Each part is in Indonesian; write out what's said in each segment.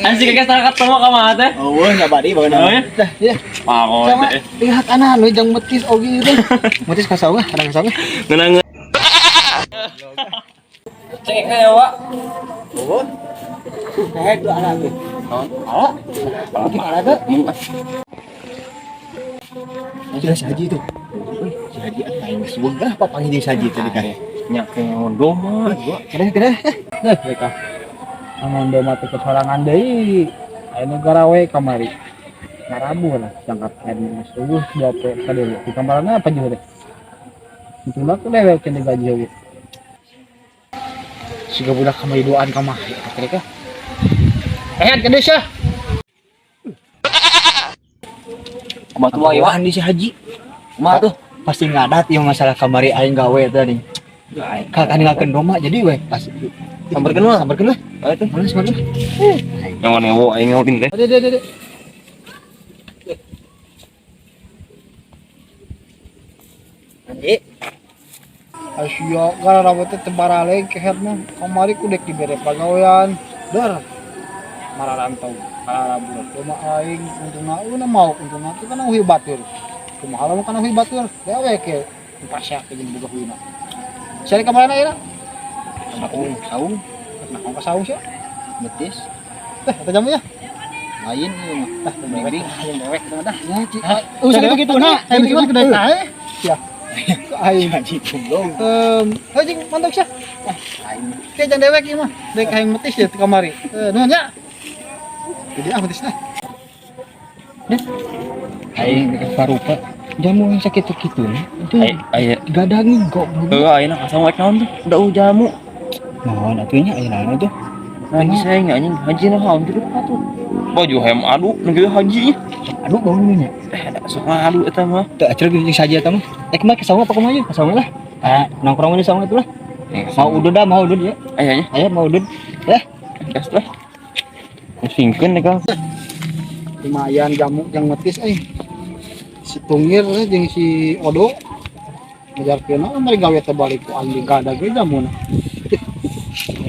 Anjing kayak salah ketemu ka mah teh. Oh, nya bari bageuna. Oh, ya? Dah, ya. Pako Sama teh. lihat anak lu jeung metis oge teh. Metis kasau ada kasau. Ngeunang. Cek kayak wa. Oh. Kayak tu anak tu. Oh. Gimana tuh? Sudah saji tuh. Si Haji aing suwegah apa panggil saji tadi kan. Nya kayak ngondo mah. Kena. Nah, mereka amun do mati kesorangan deui aya negara we kamari ngarabu lah jangkat air subuh 20 kadeu di kamarna apa juga deh itu lah tuh dewe kene gaji we Siga budak kamari doan ka mah mereka. kedeu sah Batu wae wa. Doan di si Haji. Mah tuh. Pasti ngadat yang masalah kamari aing gawe tadi. Kan ngakeun doma jadi we pas Samperkeun mah. samperkeun lah. Ayo tuh. Mana samperkeun? Yang mana wo aing ngautin teh. de Haji. Asia gara rambutnya tebarale kehet mah kamari ku dek dibere pagawean dar mararantau karabu cuma aing untungna una mau untungna teh kana uhi batur kumaha kana uhi batur dewe ke pasya ke jeung boga huina sari kamarana ieu Saung. nah kong kasaung sia Betis. teh eta jamu ya Lain ieu mah. tah dewek yang dewek dah Ya, Ci. usah begitu nah aing bikin kedai tae ya aing Haji kumlong. anjing mantap sia Aing teh jang dewek ieu mah dek aing metis ya di kamari nuhun ya jadi metis nah aing parupa jamu yang sakit kitu nih. Itu Aya gadangi kok. ayeuna kasawek naon tuh? Da jamu. Naon atunya ayeuna tuh. Haji saya anjing, haji naon tuh atuh. Baju hem adu negeu haji nya. Aduh baunya. Da sok ngadu eta mah. Teu acer geuning saja eta mah. Kemana ke saung apa kumaha ke saung lah. Nongkrong di saung itu lah. Mau udud dah, mau udud ya. Ayahnya, Aya mau udud. Ya, gas lah. Singkeun ka. lumayan jamu yang metis si Tungir jeung si Odo ngajarkeun mari gawe teh balik ku andi gada ge jamuna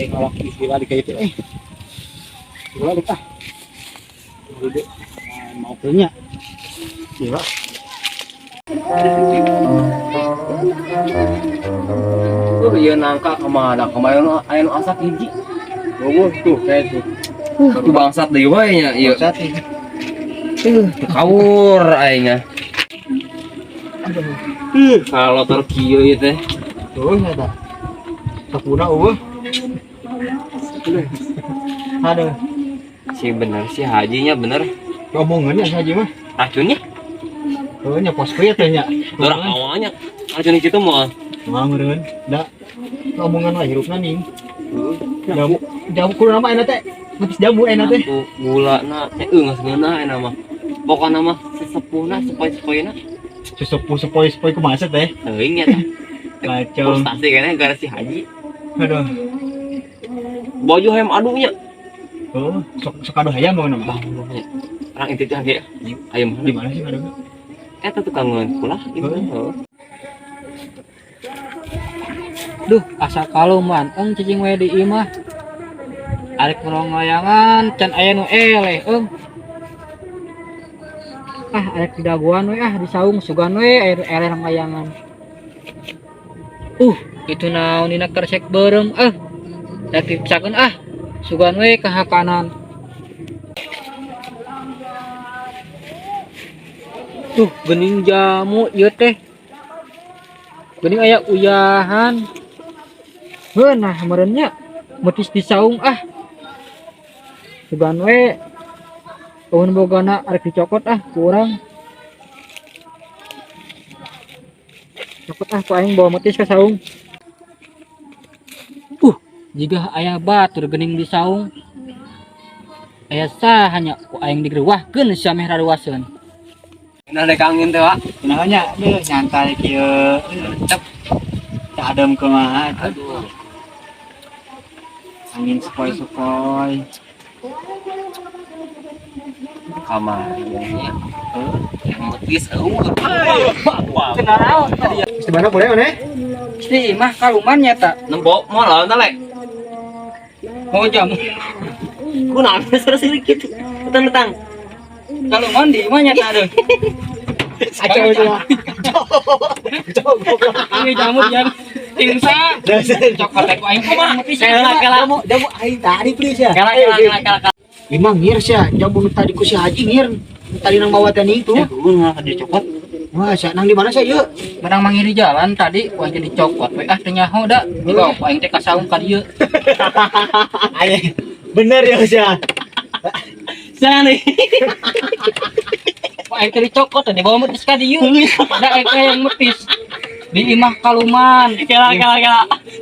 kalau istilah di kayak itu gila ah udah mau punya gila Tuh ieu nangka kemana? Kemarin aya nu asak hiji. tuh kayak itu Itu bangsat deui wae nya ieu. sate Kawur aingnya. Kalau terkieu ieu teh. tuh eta sakuna eueuh aduh. Si bener si hajinya bener. ngomongannya saja mah Racunnya nya pos pria teh nya dorang awalnya racun itu mah. meureun da ngomongan mah hirupna ning jamu kudu nama enak teh metis jamu enak teh Gula na geus ngeunah eta mah. Pokona mah sesepuhna sepoi-sepoina sesepuh sepoi kumaha teh teuing nya tah. kacau Frustasi kayaknya gara si haji. aduh Baju hem adunya. oh sok ado hayam mau nama Orang itu teh ge ayam di mana sih ada eta tukang ngeunkulah gitu. duh asa kaluman cicing we di imah arek ngelong layangan can aya nu eleh arek didaguan we di saung sugan we air eleh nang layangan itu naon dina kersek beureum dak dipiksakeun sugan we ka hakanan tuh geuning jamu ieu teh geuning aya uyahan nah meureunnya metis di saung sugan we eueun bogana arek dicokot ku urang cokot ku aing bawa metis ka saung jika aya batur geuning di saung aya sahanya ku aing digerwahkeun sameh raruaseun Nah dek angin teh, Pak. Kenanya deh nyantai kieu. Cep. Adem kumaha Aduh. angin sepoi-sepoi. Kamar ya. Yang betis kenal Di mana boleh mana? di imah kaluman nyata nembok moal teh lek. Mau jamu. Ku nafsu sedikit. Tentang. Kalau mandi mah nyata ada. Acau itu mah. Ini jamu yang Insa. Coklat aku aing kumaha meutis. Jamu aing tadi please ya. Kala. Imang ngir sia, jamu nu tadi ku si Haji ngir. Tadi nang bawa tadi itu. Dia coklat. Wah, sia nang di mana sia yeuh? Menang mangiri jalan tadi ku jadi coklat we teu nyaho da. Dibawa ku aing teh ka saung ka dieu. Bener ya sia. Sana nih. Ku aing teh dicokot dibawa meutis ka dieu. Da aing teh yang meutis. Di imah kaluman. Kala.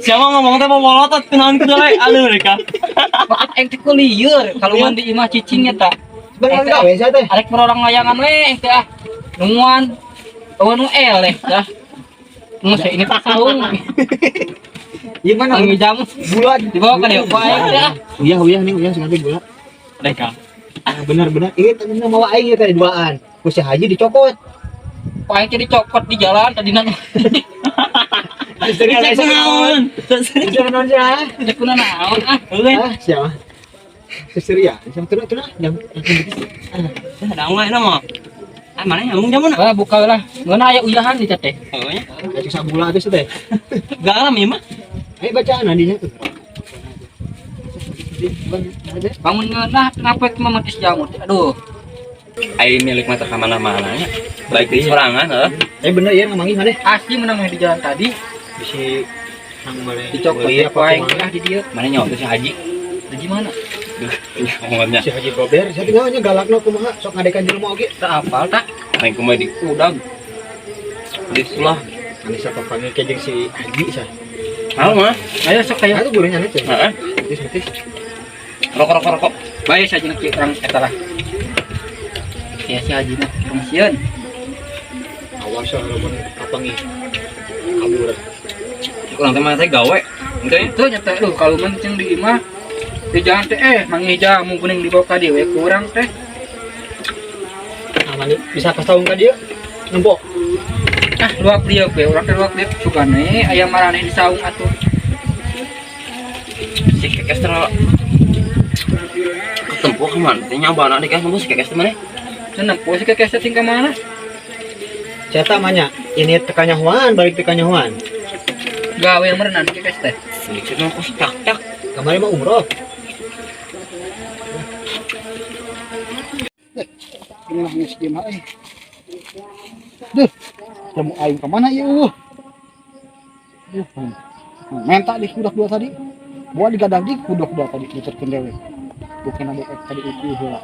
Siapa ngomong teh mau molotot kenaon kudu we anu mereka. Bakat aing teh ku lieur kaluman di imah cicing eta. Bener gawe sia teh. Arek perorang layangan we aing teh ah. Nunguan. Nu eleh dah. Masa ini tak saung. Gimana? Ini jamu Bulat dibawa ka dieu ku aing teh ah. Uyah nih, uyah sekali bulat. Mereka. Bener. Iya, tadi mau aing ya tadi duaan. Ku si Haji dicokot. Ku aing teh dicokot di jalan tadi nan. Serius naon? Serius naon sia? Teh kuna naon ah. Ah, siapa? Serius. Yang tuna jam. Ada ngomong nama. Mana yang jamu na? Wah buka lah. Ngeuna aya uyahan di teh. Oh ya. Kayak sabula itu teh. Garam ya mah. Ayo bacaan adinya tuh. Bangun ngeunah ngapet memetis jamu. Aduh. Ai milik mata ka mana-mana nya. Baik di sorangan heuh. Bener ya ngamangi mana? Asli menang di jalan tadi Bisi nang mana? dicokot ya ku aing teh ah di dieu. Mana nyawa si Haji? Di mana? Ngomongnya. Si Haji Gober, saya tinggalnya galakna kumaha sok ngadekan jelema oge. Tak apal tak. Aing kumaha di udag. Dislah. Anu siapa panggil ke jeung si Haji sa. Halo mah. Ayo sok kayo. Atuh gurenya teh. Heeh. Betis. Rokok. Bae saja nak orang eta lah. Ya si Haji mah pensiun. Awas lamun kapangi. Kabur. Kurang teh mah teh gawe. Engke. Itu nyata aduh kalau menceng di imah di jalan teh mangi jamu kuning dibawa ka dieu we kurang teh. Aman bisa ka saung ka dieu. Nempok. Ah luak dia we urang teh luak dia sugane aya marane di saung atuh. Si kekes teh ketempo ka mana? Teh nyabana di kan si kekes teh mana? Cenah poe si kekes teh tinggal mana? Cetak manya, ini tekannya Huan, balik tekannya Huan. Gawe yang merenang si kekes teh. Sedikit mah kos tak. Kemarin mah umroh. Ini lah nges game aing. Duh, jamu aing kemana ya? Menta di kudak dua tadi. Buat digadag di kudak dua tadi diterken dewe. Bukan ada tadi itu heula.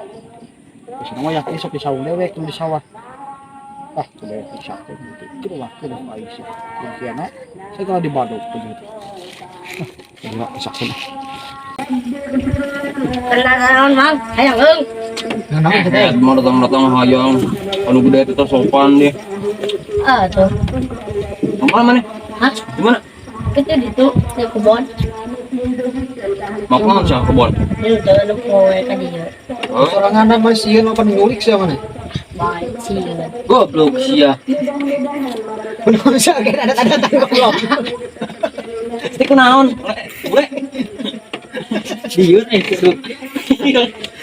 Terus nama ya esok di saung dewe tuh di sawah. Ah, tuh dewe sakit gitu. Itu lah kudak aing sih. Yang kiana, saya kalau di badok begitu. Enggak sakit. Kenalan mang, hayang eung. Eh, mau datang hayang. Anu gede itu sopan dia. Tuh. Mana? Hah? Di mana? Kita di kebon. Mau kemana sih kebon? Di tuh kowe ka dieu. Oh, Sorangan masih apa ngulik sih mana? Baik sih. goblok sia. Benar sih ada goblok. Teh kunaon? Boleh. Dieu itu.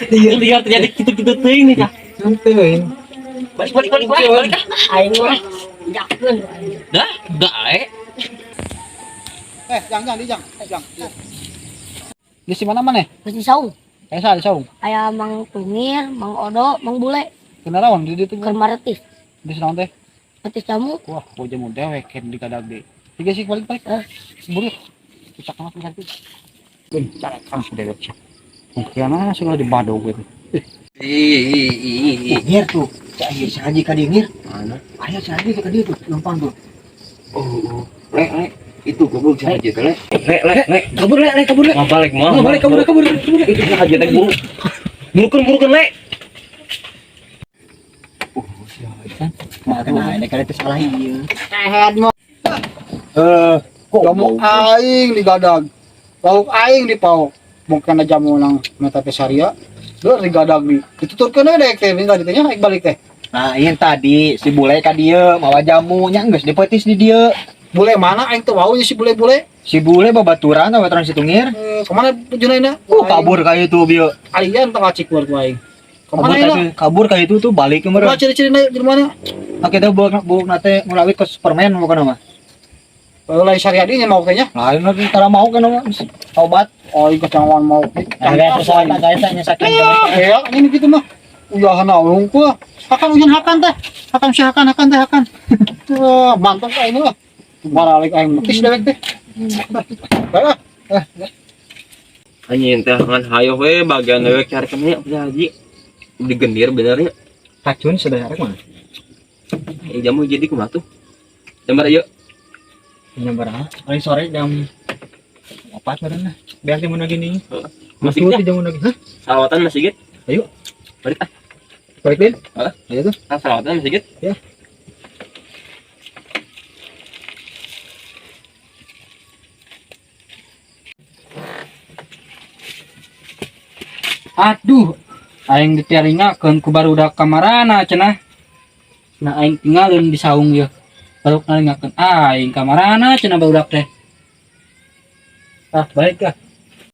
Lihat terjadi gitu-gitu teuing nih kah? Santuin. Balik. Aing mah jakeun. Dah, Jang. Di si mana? Masih saung. Sa di saung. Aya Mang Tungir, Mang Odo, Mang Bule, Kenarawan di ditu. keur maretis. Di saung teh. Petis jamu. Wah, kok jamu dewek kan di kadag de. Tiga sih balik. Buru. Cicak mah cantik. Cara kan sudah dewek. Mungkin sudah di badau gitu. Ngir tuh. Si Haji ka dieu ngir. Mana? Aya si Haji ka dieu tuh, numpang tuh. Oh. Lek. Itu goblok si Haji teh, Lek. Kabur. Mau balik mah. Kabur. Itu si Haji teh buru. Burukeun, Lek. Makan aja kada teh salah ieu. Sehat mo. Jamu aing digadag. Lauk aing dipauk. Mungkin jamu nang meta pesaria. Deur digadag di. Dituturkeun we dek teh minta ditanya aing balik teh. Nah, ieu tadi si bule ka dieu mawa jamu nya geus dipetis di dieu. Bule mana aing teu wau nya si bule-bule. Si bule babaturan sama si Tungir. Kemana tujuan aing? Kabur kayak itu bieu. Alian tengah cikur ku aing. Kabur Kemana aing? kayak kabur kayak itu tuh balik ke Coba meureun. ciri-ciri di mana? Kita buat nate mulai ke Superman mau kana mah. Kalau lain syariat ini mau kayaknya. Lain lagi tara mau kana mah obat. Oh, iya kecangan mau. Ada sesuatu guys nya saking. Ya, ini gitu mah. Uyahan naung ku. Hakan ujian hakan teh. Hakan si hakan teh hakan. Tuh, mantap ka ini mah. Baralik aing metis dewek teh. Baiklah. Anjing teh ngan hayo we bagian dewek cari kene ya haji. Digendir benernya. Racun sudah arek mah. Jamu jadi kumaha tuh? Jambar ieu. Jam berapa? Paling sore jam 4 meureun lah. Biar timun lagi nih. Masih Masih git jam lagi. Hah? salawatan masih git. Ayo, Balik ah. balik Din. Hah? Ayo tuh. Salawatan masih git. Aduh, aing ditiaringakeun ku barudak kamarana cenah. Nah aing tinggalin di saung ieu. Baru ngalingakeun aing kamarana cenah barudak teh. Ah, baik lah.